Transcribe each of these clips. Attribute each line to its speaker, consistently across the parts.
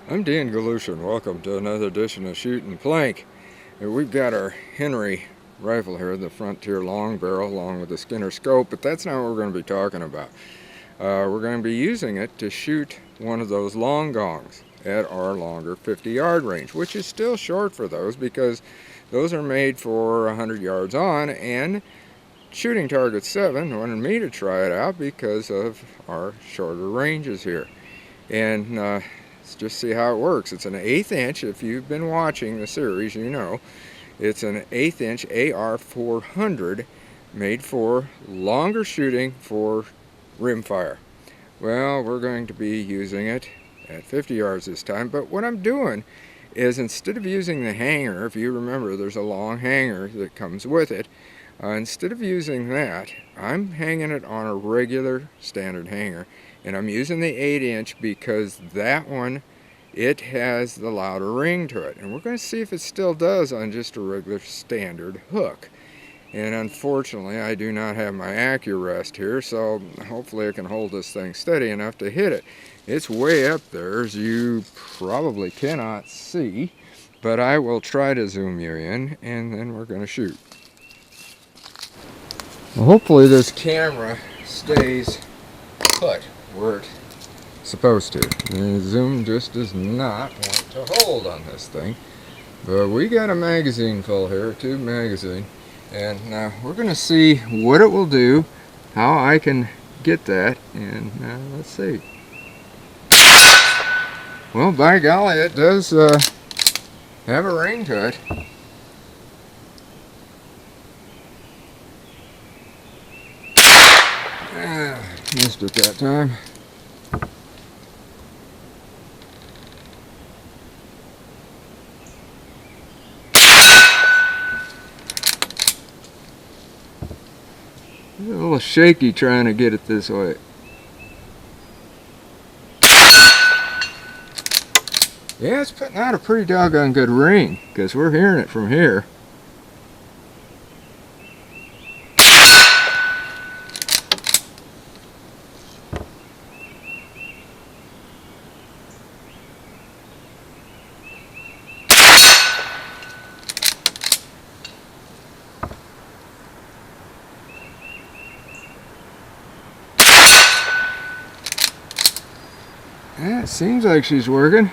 Speaker 1: I'm Dan Galushin. Welcome to another edition of Shooting Plink. And we've got our Henry rifle here, the Frontier long barrel, along with the Skinner scope, but that's not what we're going to be talking about. We're going to be using it to shoot one of those long gongs at our longer 50-yard range, which is still short for those because those are made for 100 yards on, and Shooting Target 7 wanted me to try it out because of our shorter ranges here. And let's just see how it works. It's an 1/8 inch. If you've been watching the series, you know it's an 1/8 inch AR 400 made for longer shooting for rimfire. Well, we're going to be using it at 50 yards this time, but what I'm doing is, instead of using the hanger, if you remember there's a long hanger that comes with it, instead of using that, I'm hanging it on a regular standard hanger, and I'm using the 1/8 inch because that one, it has the louder ring to it, and we're going to see if it still does on just a regular standard hook. And unfortunately, I do not have my AccuRest here, so hopefully I can hold this thing steady enough to hit it. It's way up there, as you probably cannot see, but I will try to zoom you in, and then we're going to shoot. Well, hopefully this camera stays put where it's supposed to. The zoom just does not want to hold on this thing. But we got a magazine full here, a tube magazine. And now we're going to see what it will do, how I can get that, and let's see. Well, by golly, it does have a ring to it. Missed it that time. A little shaky trying to get it this way. Yeah, it's putting out a pretty doggone good ring, because we're hearing it from here. Yeah, it seems like she's working.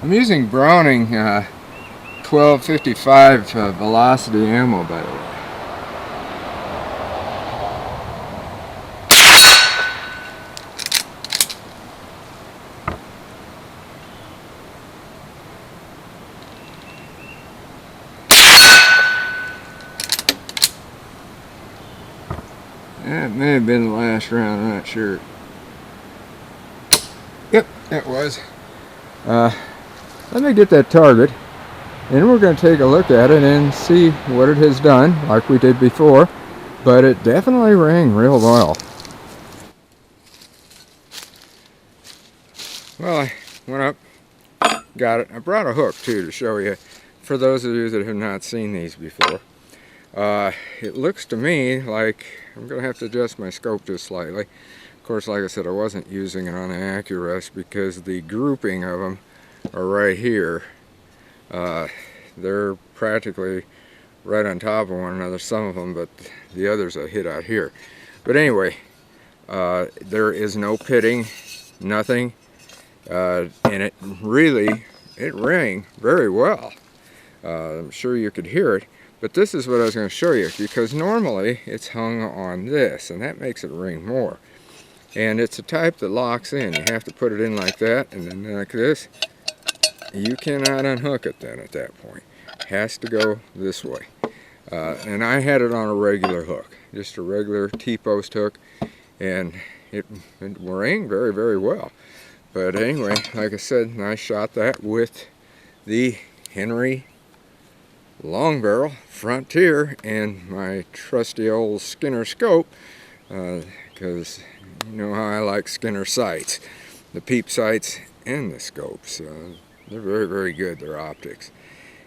Speaker 1: I'm using Browning 1255 velocity ammo, by the way. That may have been the last round, I'm not sure. Yep, it was. Let me get that target, and we're going to take a look at it and see what it has done, like we did before, but it definitely rang real well. Well, I went up, got it. I brought a hook too to show you, for those of you that have not seen these before. It looks to me like I'm going to have to adjust my scope just slightly. Of course, like I said, I wasn't using it on the AccuRest because the grouping of them are right here. They're practically right on top of one another, some of them, but the others are hit out here. But anyway, there is no pitting, nothing, and it rang very well. I'm sure you could hear it, but this is what I was going to show you, because normally it's hung on this, and that makes it ring more. And it's a type that locks in. You have to put it in like that, and then like this, you cannot unhook it then at that point. It has to go this way. And I had it on a regular hook, just a regular T-post hook, and it rang very, very well. But anyway, like I said, I shot that with the Henry long barrel Frontier and my trusty old Skinner scope, because you know how I like Skinner sights, the peep sights and the scopes. They're very, very good, their optics.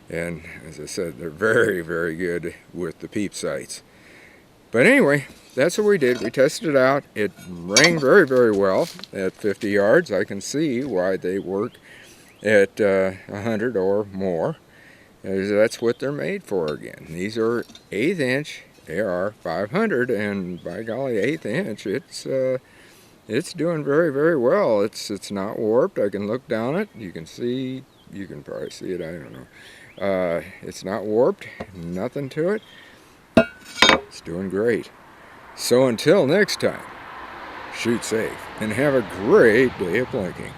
Speaker 1: And as I said, they're very, very good with the peep sights. But anyway, that's what we did. We tested it out. It rang very, very well at 50 yards. I can see why they work at 100 or more. That's what they're made for again. These are 1/8 inch AR 500, and by golly, 1/8 inch, it's doing very, very well. It's not warped. I can look down it. You can see, you can probably see it, I don't know. It's not warped, nothing to it. It's doing great. So until next time, shoot safe and have a great day of plinking.